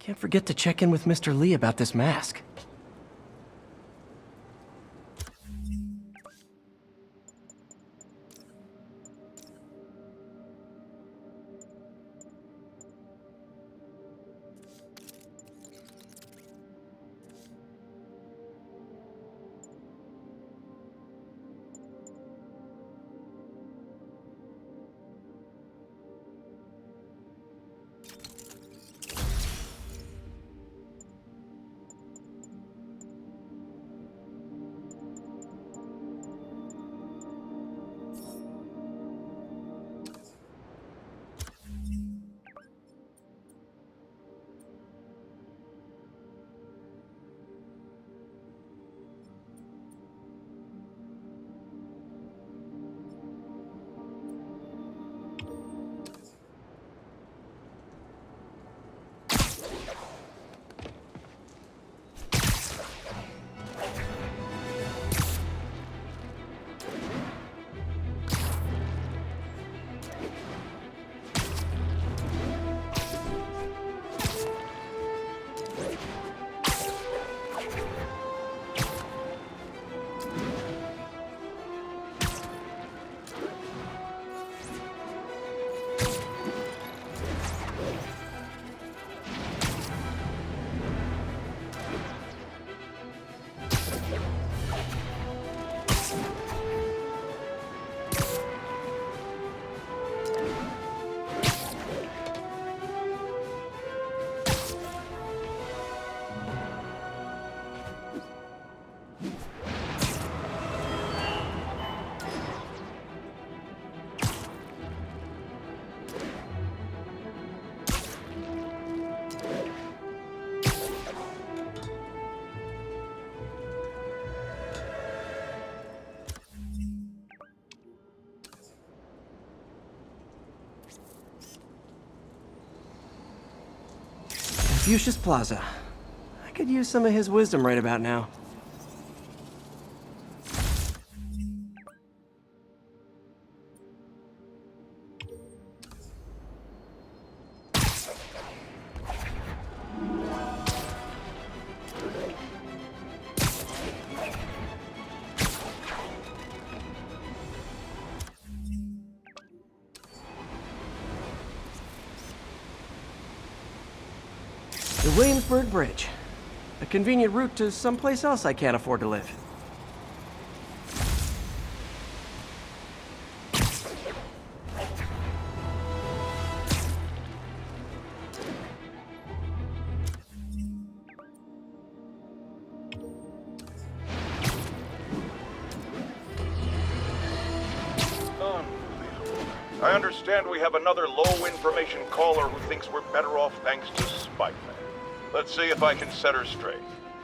Can't forget to check in with Mr. Lee about this mask. Confucius Plaza. I could use some of his wisdom right about now. The Williamsburg Bridge. A convenient route to someplace else I can't afford to live. I understand we have another low-information caller who thinks we're better off thanks to Spider-Man. Let's see if I can set her straight.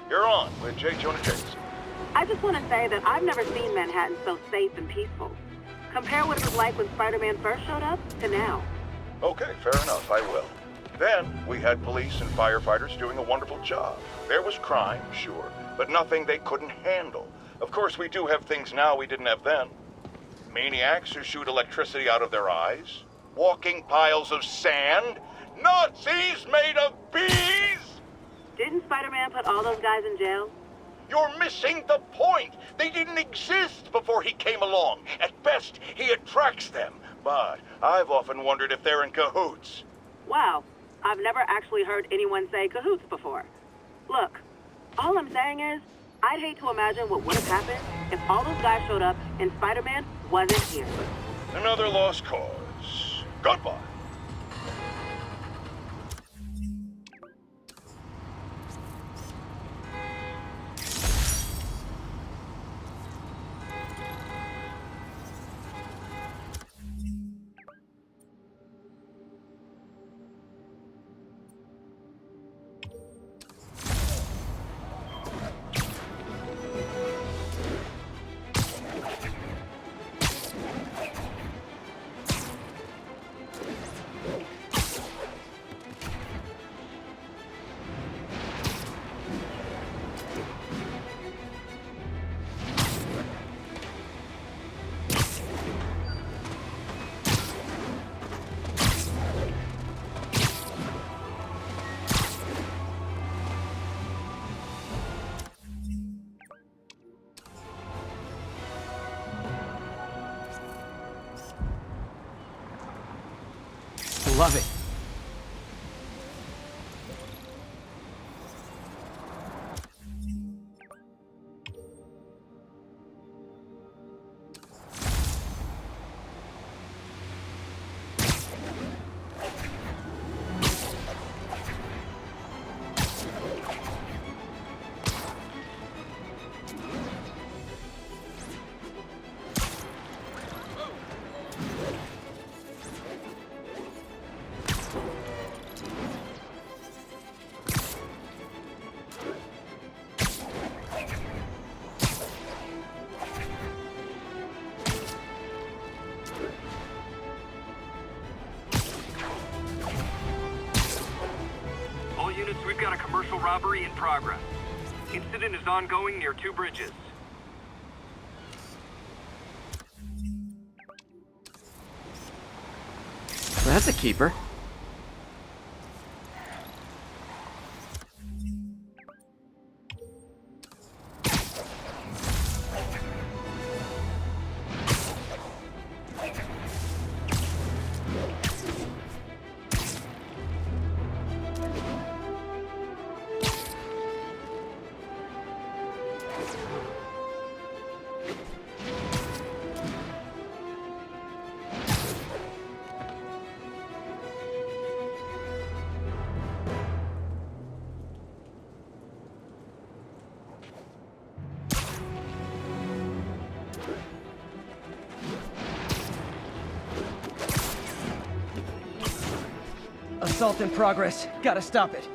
You're on with J. Jonah Jameson. I just want to say that I've never seen Manhattan so safe and peaceful. Compare what it was like when Spider-Man first showed up to now. Okay, fair enough, I will. Then, we had police and firefighters doing a wonderful job. There was crime, sure, but nothing they couldn't handle. Of course, we do have things now we didn't have then. Maniacs who shoot electricity out of their eyes, walking piles of sand, Nazis made of bees! Didn't Spider-Man put all those guys in jail? You're missing the point! They didn't exist before he came along. At best, he attracts them. But I've often wondered if they're in cahoots. Wow, I've never actually heard anyone say cahoots before. Look, all I'm saying is, I'd hate to imagine what would have happened if all those guys showed up and Spider-Man wasn't here. Another lost cause. Goodbye. Love it. All units, we've got a commercial robbery in progress. Incident is ongoing near 2 bridges. That's a keeper. Assault in progress. Gotta stop it.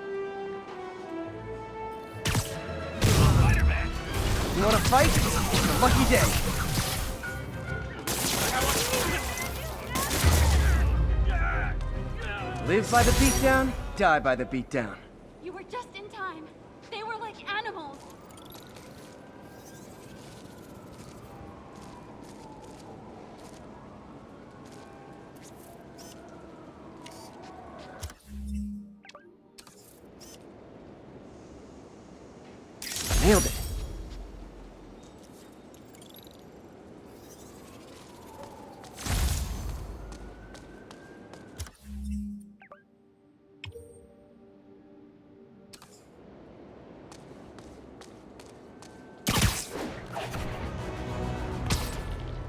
You wanna fight? It's a lucky day. Live by the beatdown, die by the beatdown. You were just in time. They were like animals. Nailed it.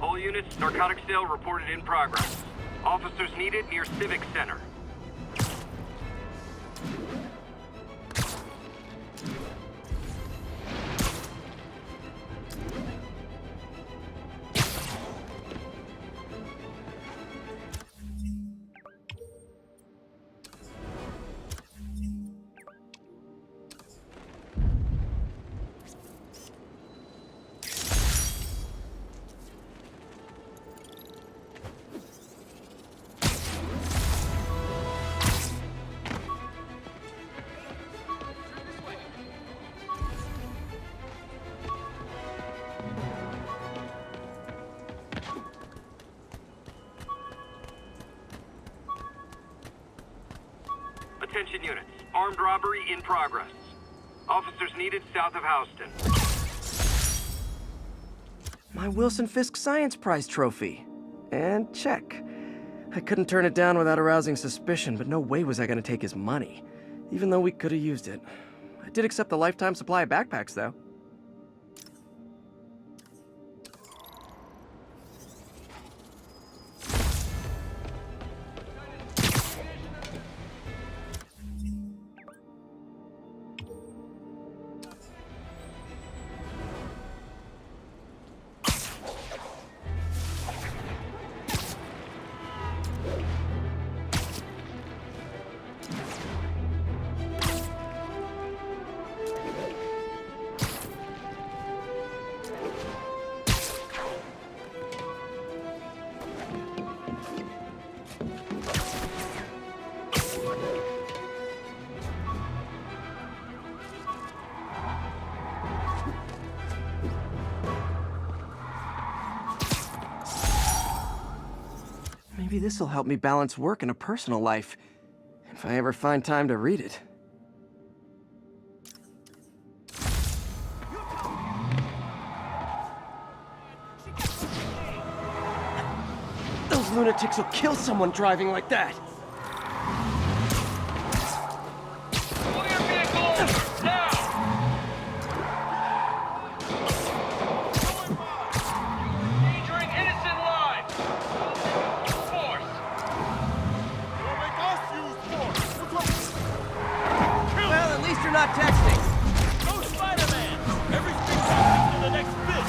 All units, narcotics sale reported in progress. Officers needed near Civic Center. Attention units. Armed robbery in progress. Officers needed south of Houston. My Wilson Fisk Science Prize trophy. And check. I couldn't turn it down without arousing suspicion, but no way was I gonna take his money. Even though we could have used it. I did accept the lifetime supply of backpacks, though. Maybe this'll help me balance work and a personal life, if I ever find time to read it. Those lunatics will kill someone driving like that! not texting. Go Spider-Man! Every street pass to the next bit!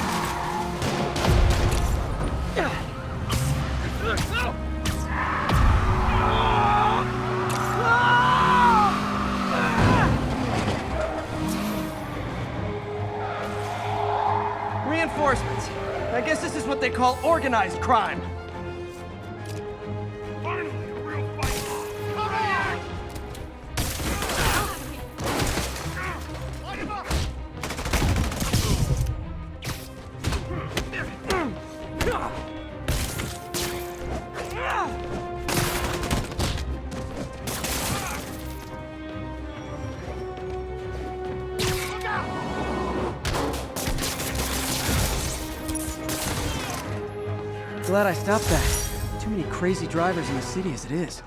Reinforcements. I guess this is what they call organized crime. Finally, a real fight! Come on! Light him up! Look out! Glad I stopped that. Too many crazy drivers in the city as it is.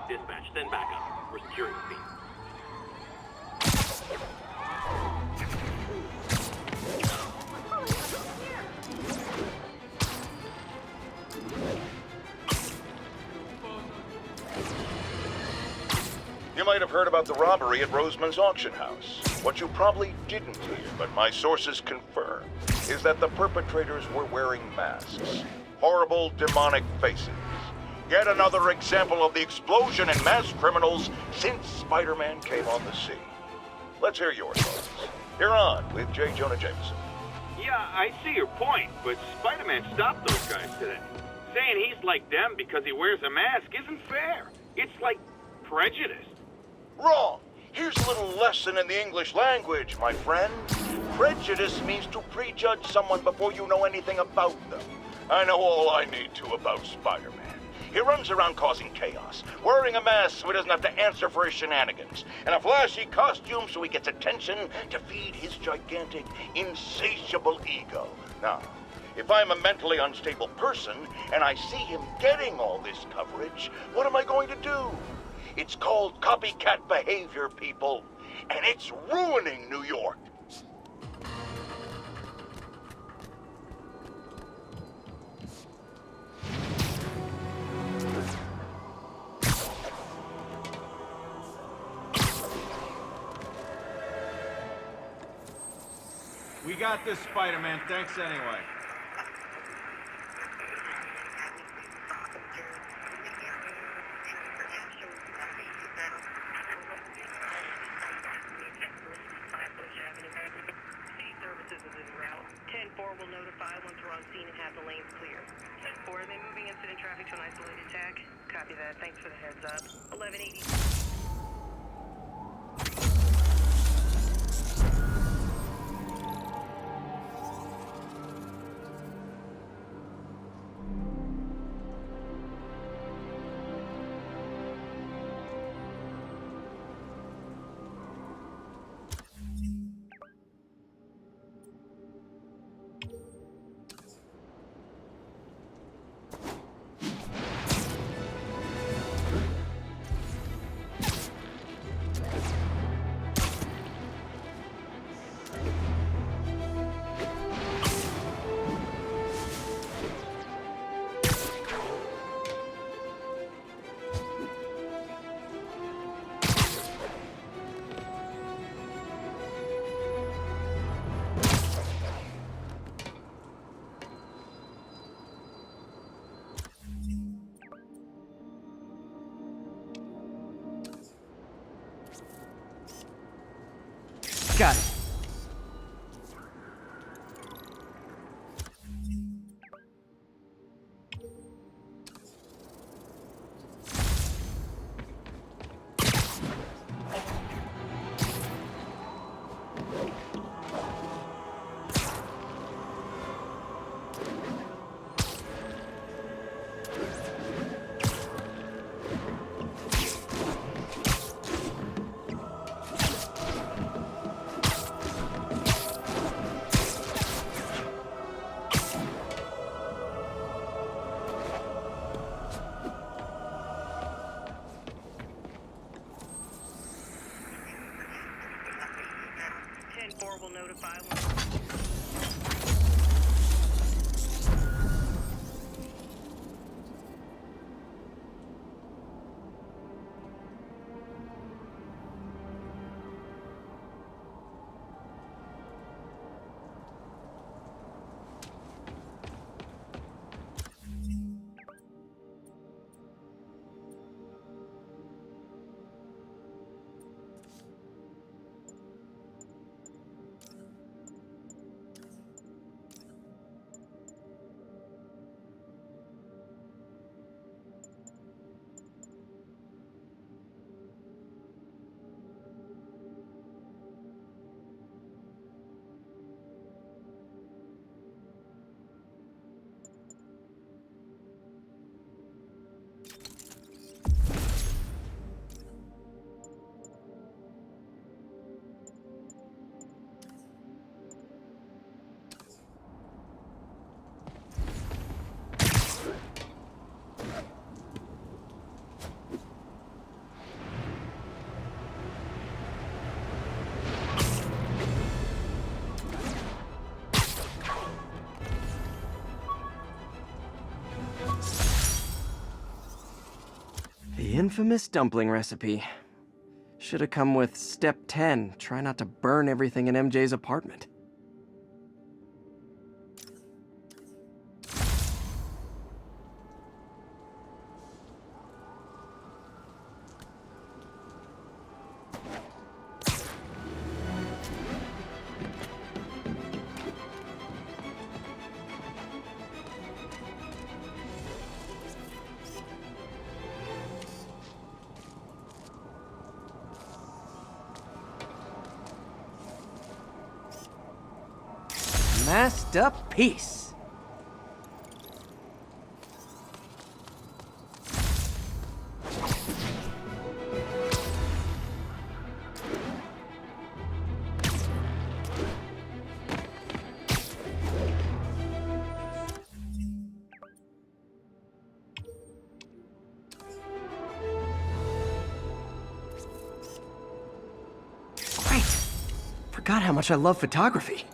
Dispatch, send backup. We're securing the scene. You might have heard about the robbery at Roseman's auction house. What you probably didn't hear, but my sources confirm, is that the perpetrators were wearing masks. Horrible, demonic faces. Yet another example of the explosion in mass criminals since Spider-Man came on the scene. Let's hear your thoughts. You're on with J. Jonah Jameson. Yeah, I see your point, but Spider-Man stopped those guys today. Saying he's like them because he wears a mask isn't fair. It's like prejudice. Wrong. Here's a little lesson in the English language, my friend. Prejudice means to prejudge someone before you know anything about them. I know all I need to about Spider-Man. He runs around causing chaos, wearing a mask so he doesn't have to answer for his shenanigans, and a flashy costume so he gets attention to feed his gigantic, insatiable ego. Now, if I'm a mentally unstable person and I see him getting all this coverage, what am I going to do? It's called copycat behavior, people, and it's ruining New York. We got this, Spider-Man. Thanks anyway. Services is en route. 10-4 will notify once we're on scene and have the lanes clear. 10-4, are they moving incident traffic to an isolated tag? Copy that. Thanks for the heads up. 1180. Got it. 10-4 will notify once... The infamous dumpling recipe. Should have come with step 10. Try not to burn everything in MJ's apartment. Masterpiece. Great. Forgot how much I love photography.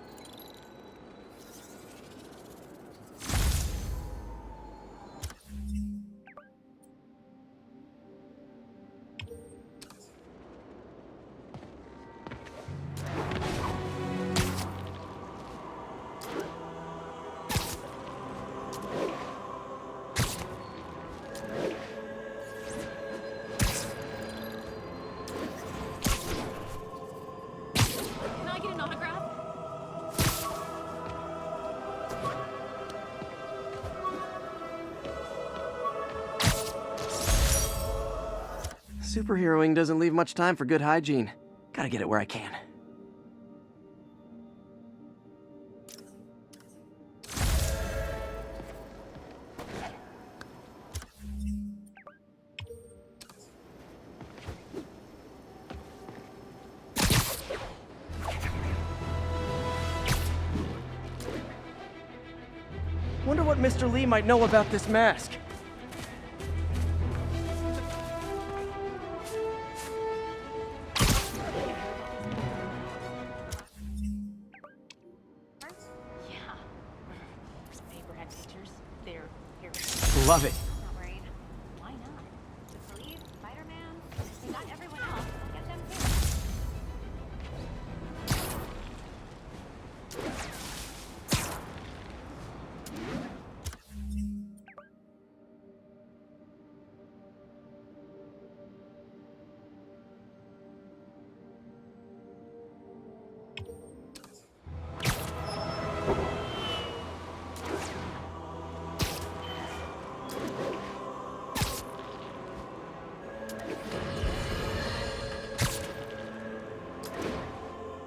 Can I get an autograph? Superheroing doesn't leave much time for good hygiene. Gotta get it where I can. Wonder what Mr. Lee might know about this mask. Yeah. Neighborhood teachers, they're here. Love it. Not worried. Why not? The police, Spider-Man, they got everyone else. Get them too.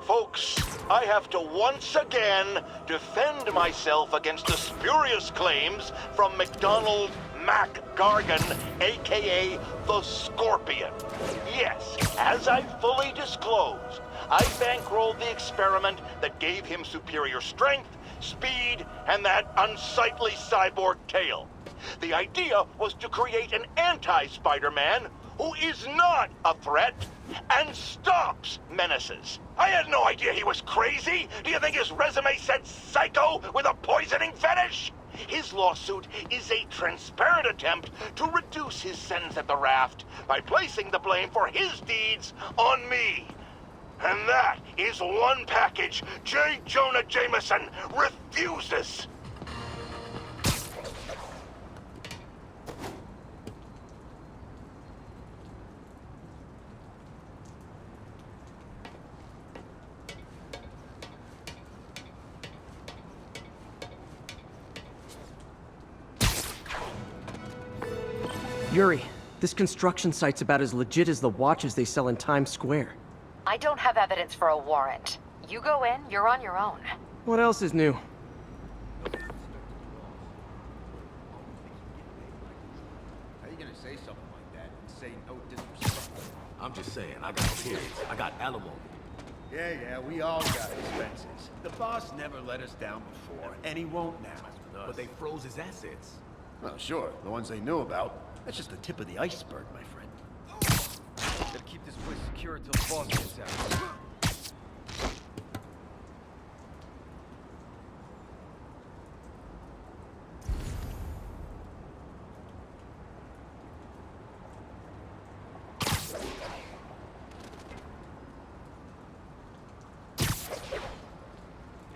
Folks, I have to once again defend myself against the spurious claims from McDonald Mac Gargan, aka the Scorpion. Yes, as I fully disclosed, I bankrolled the experiment that gave him superior strength, speed, and that unsightly cyborg tail. The idea was to create an anti-Spider-Man who is not a threat and stops menaces. I had no idea he was crazy. Do you think his resume said psycho with a poisoning fetish? His lawsuit is a transparent attempt to reduce his sentence at the raft by placing the blame for his deeds on me. And that is one package J. Jonah Jameson refuses. Yuri, this construction site's about as legit as the watches they sell in Times Square. I don't have evidence for a warrant. You go in, you're on your own. What else is new? How you gonna say something like that and say no disrespect? I'm just saying, I got kids. I got alimony. Yeah, we all got expenses. The boss never let us down before, and he won't now. But they froze his assets. Well, sure, the ones they knew about. That's just the tip of the iceberg, my friend. Gotta keep this place secure until the boss gets out.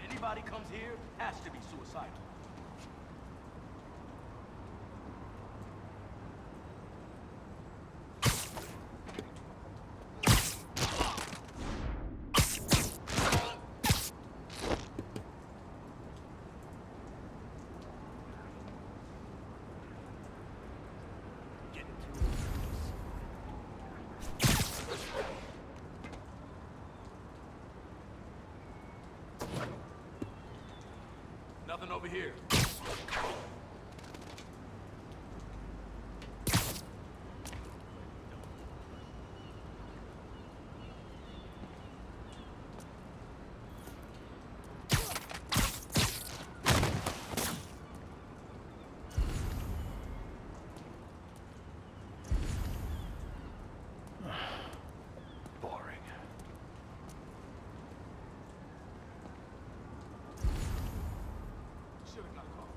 Anybody comes here has to be suicidal. Nothing over here. Boring. Should've got caught.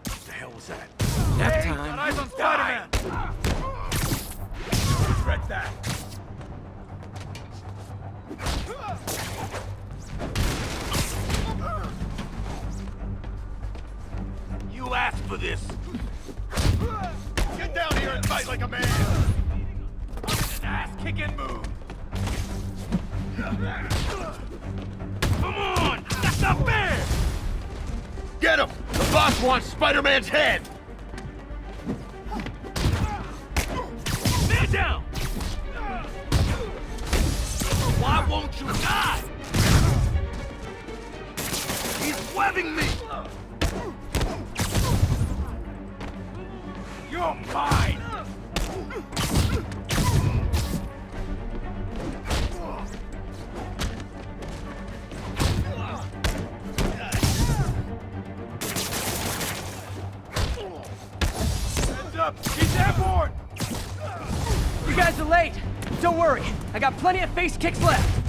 What the hell was that? Nap Got time. eyes on Spider-Man! Regret that. You asked for this. Get down here and fight like a man! I'm in an ass-kicking mood. Come on! That's not fair! Get him! The boss wants Spider-Man's head! Man down! Why won't you die? He's webbing me! You're mine! Hands up! He's airborne! You guys are late. Don't worry, I got plenty of face kicks left.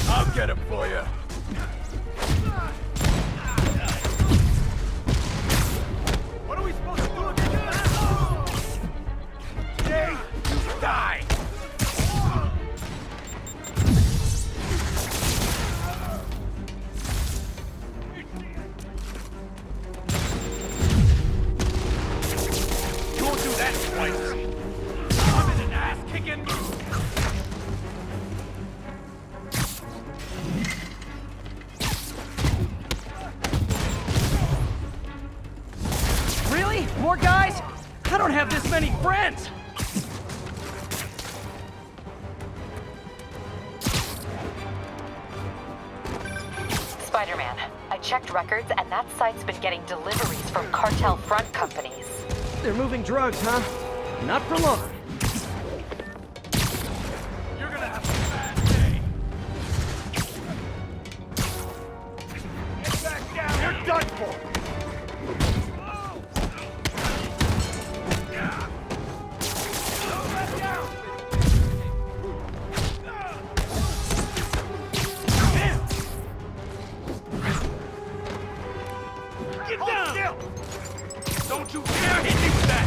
I'll get him for you. What are we supposed to do against that? Today, you die! You won't do that twice. I'm in an ass-kicking mood. Really? More guys? I don't have this many friends! Spider-Man. I checked records, and that site's been getting deliveries from cartel front companies. They're moving drugs, huh? Not for long. You're gonna have a bad day. Get back down! You're done for! Get down! Still. Don't you dare hit me with that!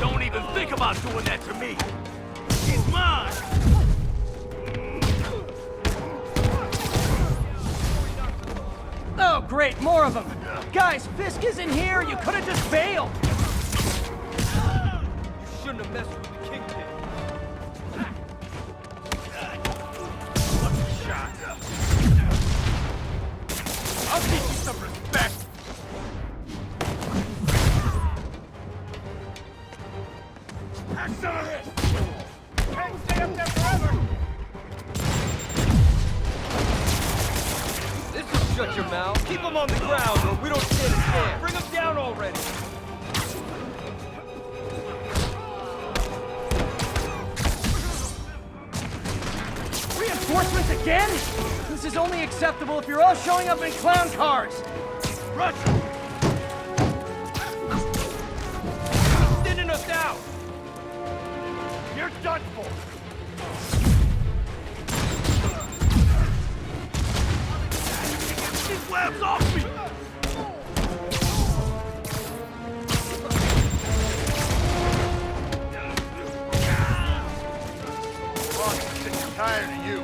Don't even think about doing that to me! He's mine! Oh, great, more of them. Guys, Fisk is in here. You could have just bailed. You shouldn't have messed with the Kingpin. Lucky shot. I'll teach you some respect! Have some of this! Can't stay up there forever! This will shut your mouth. Keep him on the ground or we don't stand a chance. Bring him down already. Reinforcements again? This is only acceptable if you're all showing up in clown cars. Rush! Thinning us out. You're done for! These labs off me! Boss is tired of you.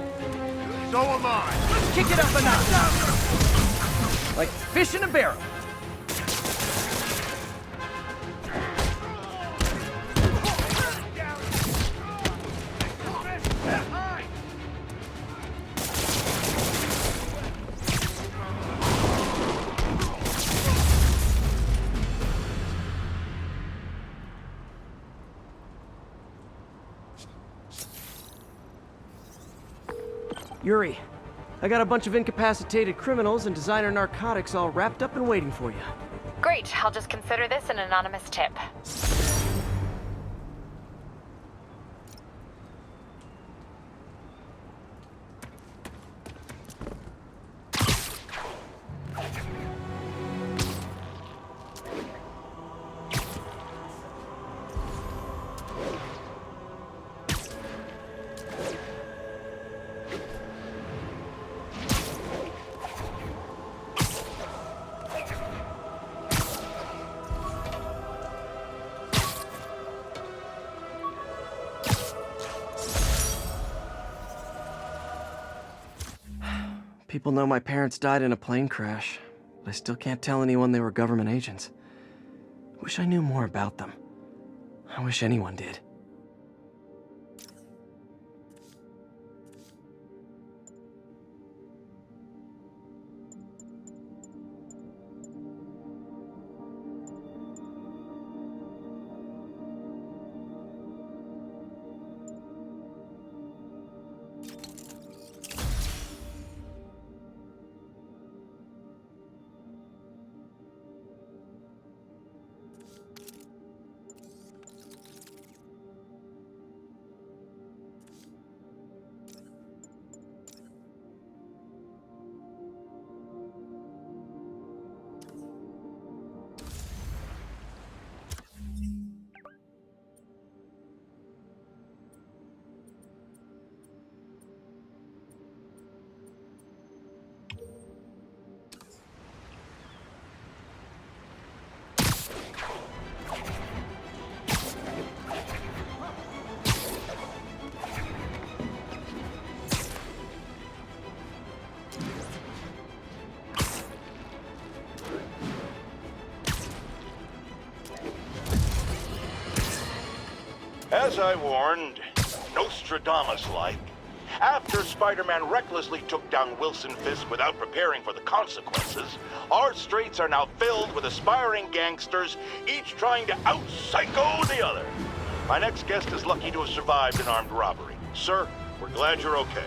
So am I. Let's kick it up a notch. Like fish in a barrel. Yuri, I got a bunch of incapacitated criminals and designer narcotics all wrapped up and waiting for you. Great, I'll just consider this an anonymous tip. People know my parents died in a plane crash, but I still can't tell anyone they were government agents. Wish I knew more about them. I wish anyone did. As I warned, Nostradamus-like, after Spider-Man recklessly took down Wilson Fisk without preparing for the consequences, our streets are now filled with aspiring gangsters, each trying to out-psycho the other. My next guest is lucky to have survived an armed robbery. Sir, we're glad you're okay.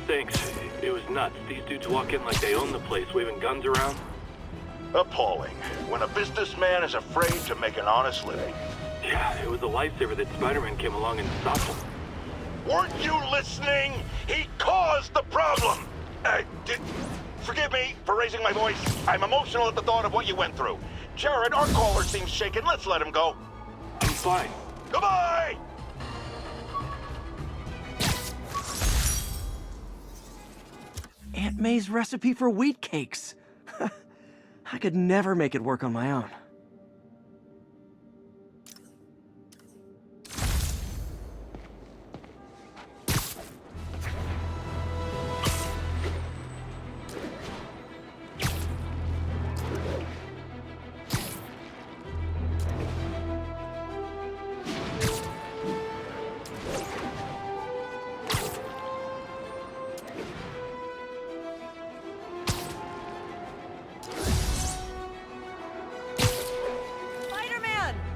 Thanks. It was nuts. These dudes walk in like they own the place, waving guns around. Appalling. When a businessman is afraid to make an honest living. Yeah, it was a lifesaver that Spider-Man came along and stopped him. Weren't you listening? He caused the problem! Forgive me for raising my voice. I'm emotional at the thought of what you went through. Jared, our caller seems shaken. Let's let him go. I'm fine. Goodbye! Aunt May's recipe for wheat cakes. I could never make it work on my own.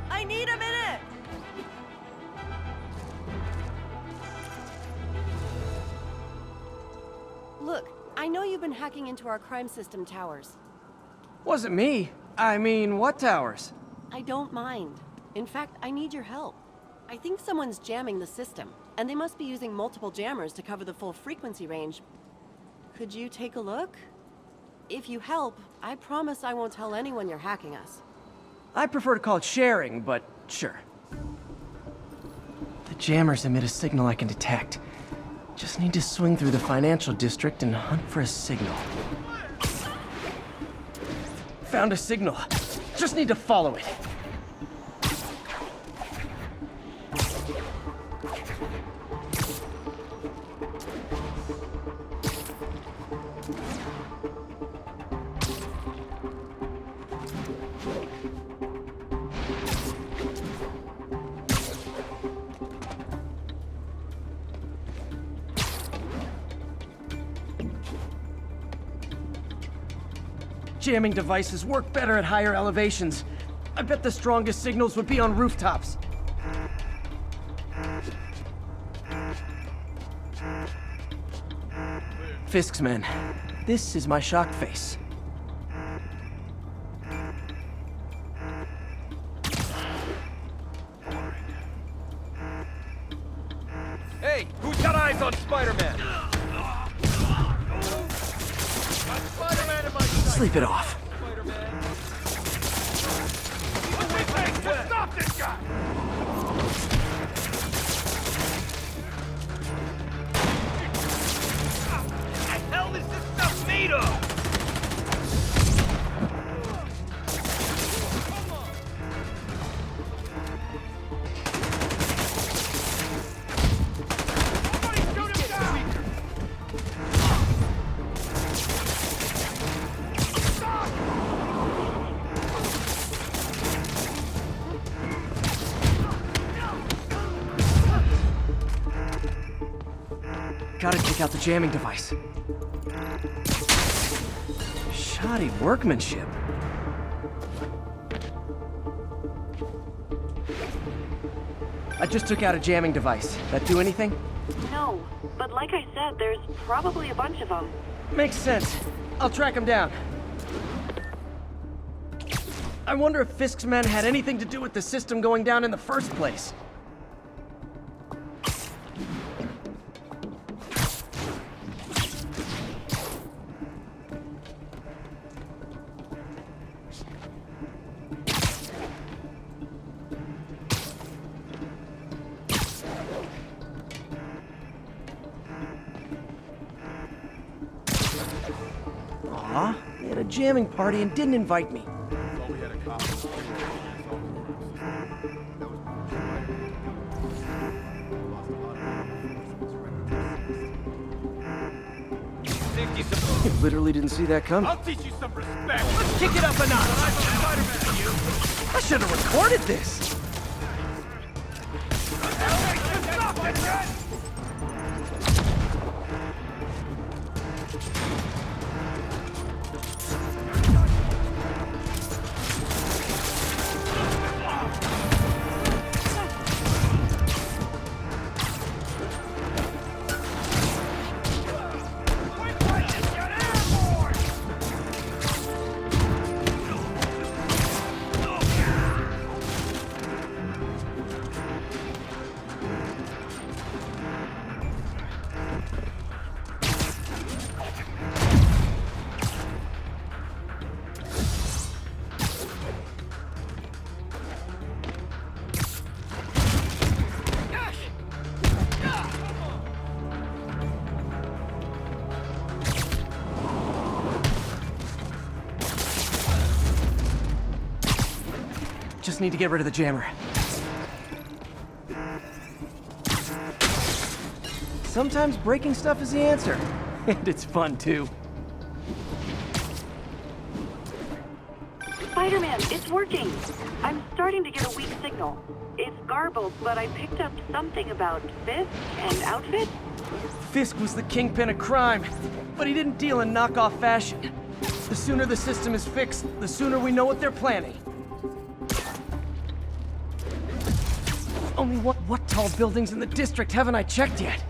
I need a minute! Look, I know you've been hacking into our crime system towers. Wasn't me. I mean, what towers? I don't mind. In fact, I need your help. I think someone's jamming the system, and they must be using multiple jammers to cover the full frequency range. Could you take a look? If you help, I promise I won't tell anyone you're hacking us. I prefer to call it sharing, but sure. The jammers emit a signal I can detect. Just need to swing through the financial district and hunt for a signal. Found a signal. Just need to follow it. Jamming devices work better at higher elevations. I bet the strongest signals would be on rooftops. Fisk's men, this is my shock face. Hey, who's got eyes on Spider-Man? Spider-Man in my sight. Sleep it off. Stop this guy! What the hell is this stuff made of? Gotta take out the jamming device. Shoddy workmanship. I just took out a jamming device. That do anything? No, but like I said, there's probably a bunch of them. Makes sense. I'll track him down. I wonder if Fisk's men had anything to do with the system going down in the first place. Aw, they had a jamming party and didn't invite me. You literally didn't see that coming. I'll teach you some respect. Let's kick it up a notch. I should have recorded this. Stop that guy! Just need to get rid of the jammer. Sometimes breaking stuff is the answer. And it's fun, too. Spider-Man, it's working. I'm starting to get a weak signal. It's garbled, but I picked up something about Fisk and outfit. Fisk was the kingpin of crime, but he didn't deal in knockoff fashion. The sooner the system is fixed, the sooner we know what they're planning. Only what tall buildings in the district haven't I checked yet?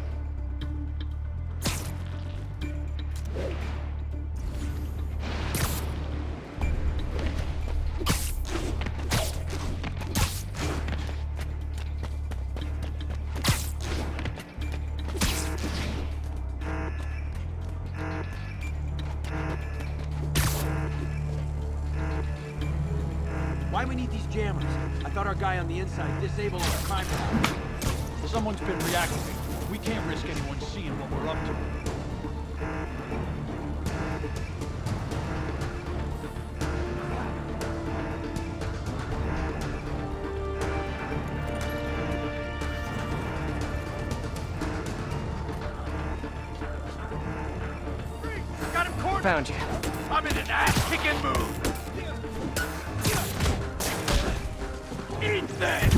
Why we need these jammers? I thought our guy on the inside disabled our crime lab. Someone's been reactivated. We can't risk anyone seeing what we're up to. Got him cornered! Found you. I'm in an ass-kicking mood! Eat that!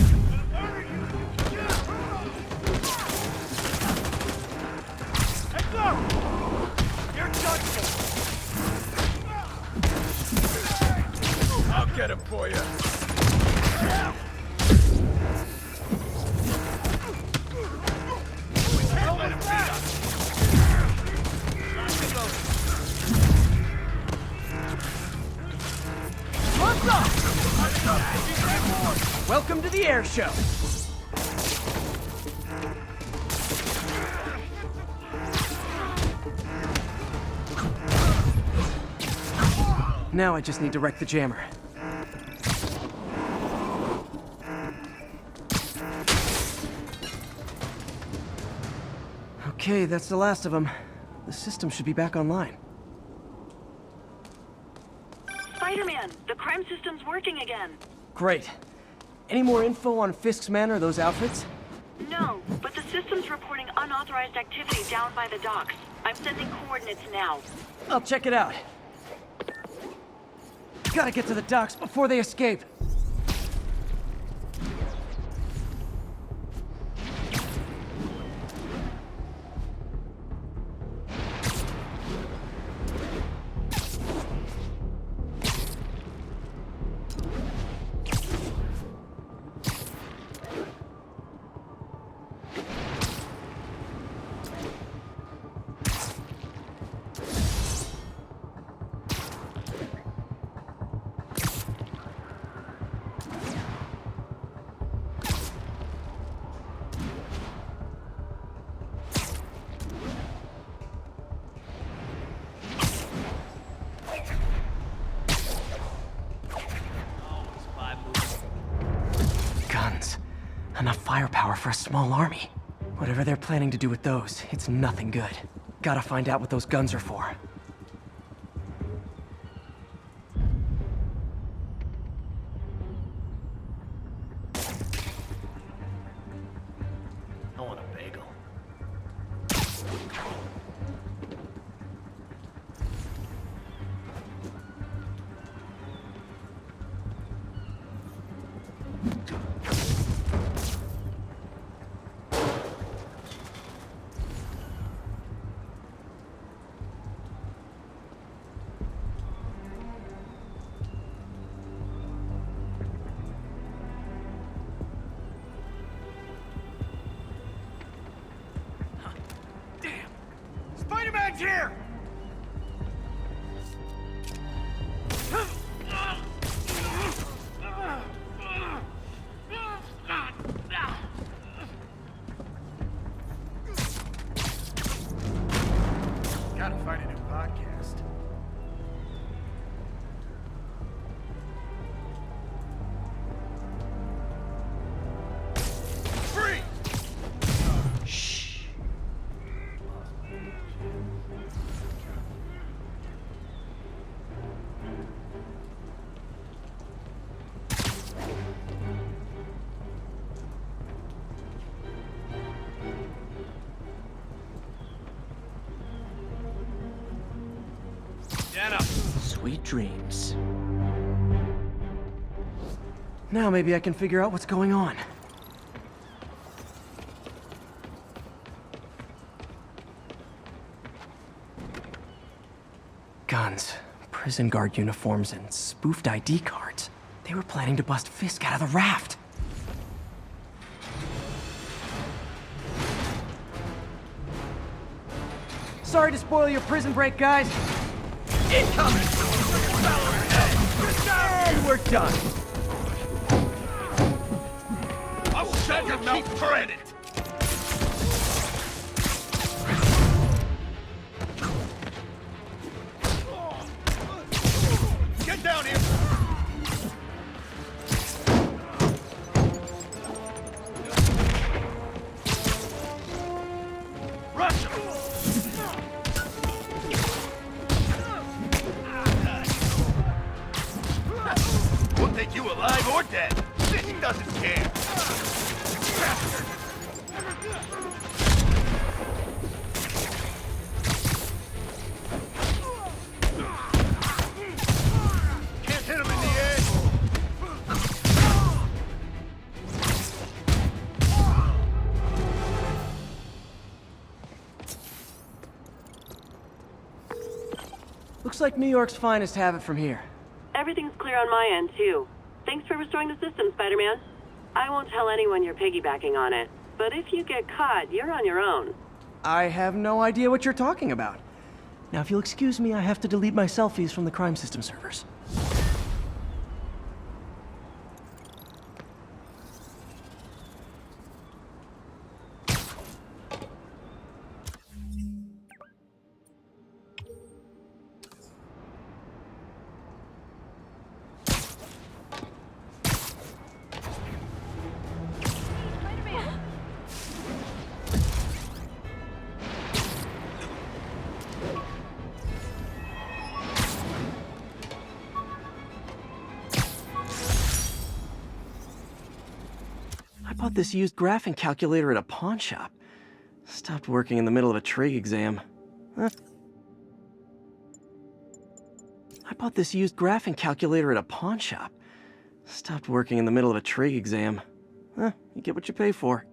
Heads up! You're done for! I'll get him for you. We can't let him beat us! What's up? Welcome to the air show. Now I just need to wreck the jammer. Okay, that's the last of them. The system should be back online. Spider-Man, the crime system's working again. Great. Any more info on Fisk's men or those outfits? No, but the system's reporting unauthorized activity down by the docks. I'm sending coordinates now. I'll check it out. Gotta get to the docks before they escape. Guns. Enough firepower for a small army. Whatever they're planning to do with those, it's nothing good. Gotta find out what those guns are for. I want a bagel. Spider-Man's here! Gotta find a new podcast. Free! Shh. Sweet dreams. Now maybe I can figure out what's going on. Guns, prison guard uniforms, and spoofed ID cards. They were planning to bust Fisk out of the raft. Sorry to spoil your prison break, guys. Incoming! And we're done. I will send your keep credit. Get down here! Rush him! We'll take you alive or dead. He doesn't care. Bastard! Can't hit him in the air. Looks like New York's finest have it from here. Everything's clear on my end, too. Thanks for restoring the system, Spider-Man. I won't tell anyone you're piggybacking on it, but if you get caught, you're on your own. I have no idea what you're talking about. Now, if you'll excuse me, I have to delete my selfies from the crime system servers. I bought this used graphing calculator at a pawn shop. Stopped working in the middle of a trig exam. Huh? I bought this used graphing calculator at a pawn shop. Stopped working in the middle of a trig exam. Huh, you get what you pay for.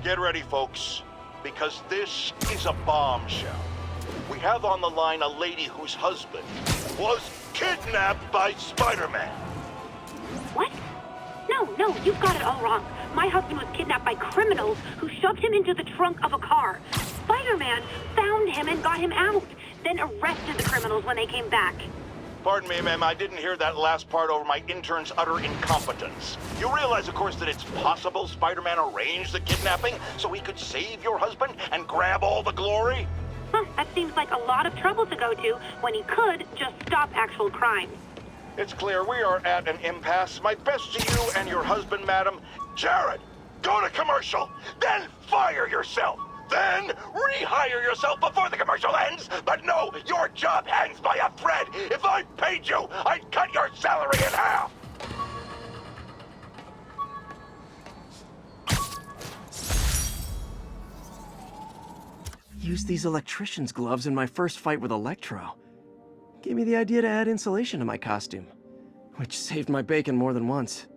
Get ready, folks, because this is a bombshell. We have on the line a lady whose husband was kidnapped by Spider-Man. What? No, you've got it all wrong. My husband was kidnapped by criminals who shoved him into the trunk of a car. Spider-Man found him and got him out, then arrested the criminals when they came back. Pardon me, ma'am, I didn't hear that last part over my intern's utter incompetence. You realize, of course, that it's possible Spider-Man arranged the kidnapping so he could save your husband and grab all the glory? Huh, that seems like a lot of trouble to go to when he could just stop actual crimes. It's clear we are at an impasse. My best to you and your husband, madam. Jared, go to commercial, then fire yourself. Then rehire yourself before the commercial ends. But no, your job hangs by a thread. If I paid you, I'd cut your salary in half. Used these electrician's gloves in my first fight with Electro. Gave me the idea to add insulation to my costume, which saved my bacon more than once.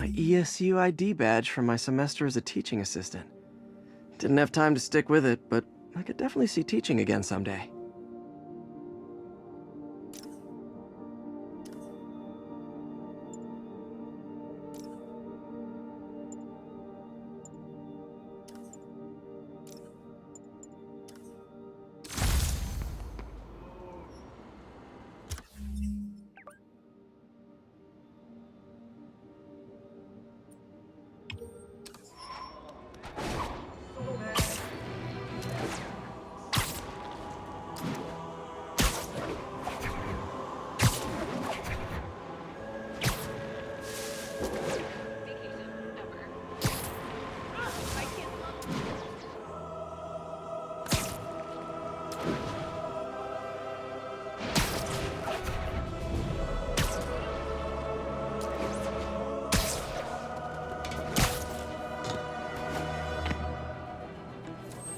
My ESU ID badge from my semester as a teaching assistant. Didn't have time to stick with it, but I could definitely see teaching again someday.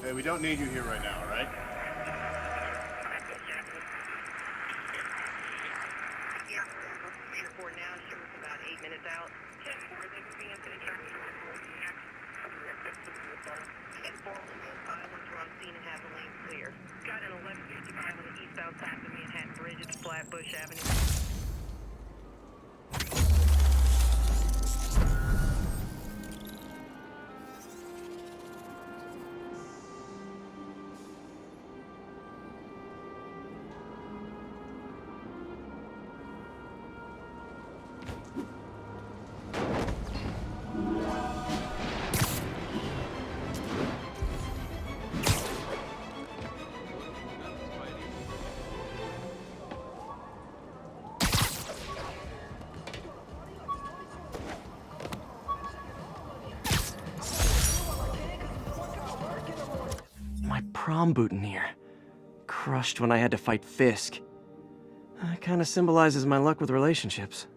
Hey, we don't need you here right now, all right? Yeah, airport now, sure, it's about 8 minutes out. 10-4, they're moving into the traffic. 10-4 will notify once we're on scene and have the lanes clear. Got an 1155 on the eastbound side of the Manhattan Bridge at Flatbush Avenue. My prom boutonniere. Crushed when I had to fight Fisk. That kinda symbolizes my luck with relationships.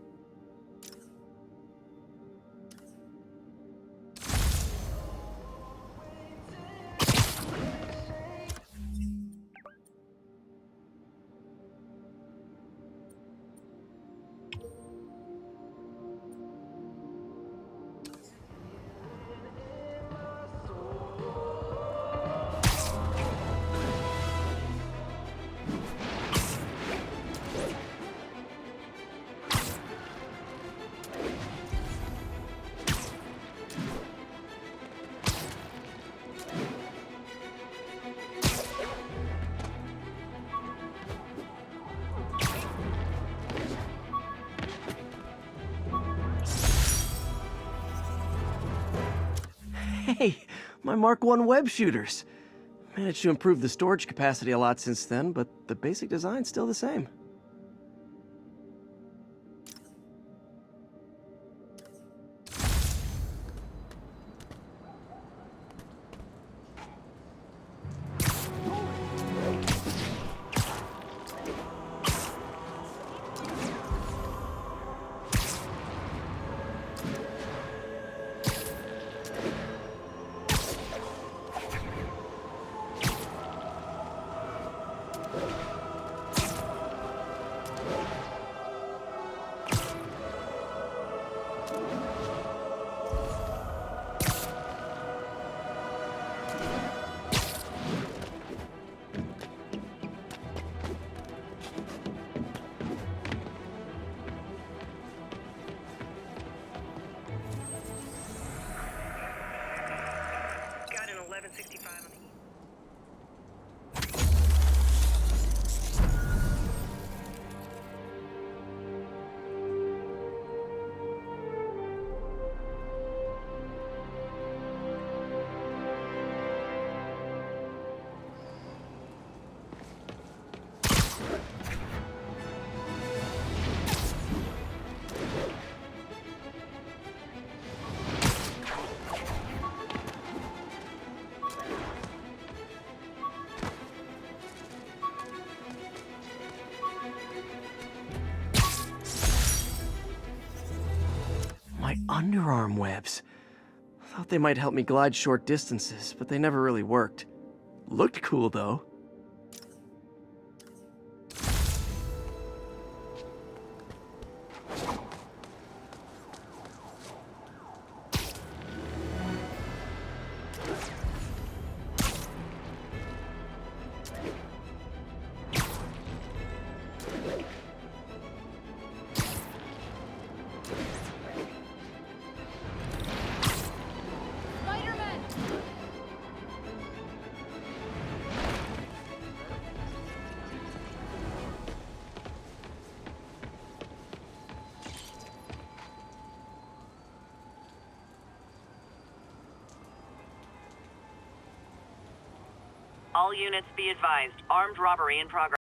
Hey, my Mark I web shooters. Managed to improve the storage capacity a lot since then, but the basic design's still the same. Got an 1165 on the east. My underarm webs. Thought they might help me glide short distances, but they never really worked. Looked cool, though. All units be advised. Armed robbery in progress.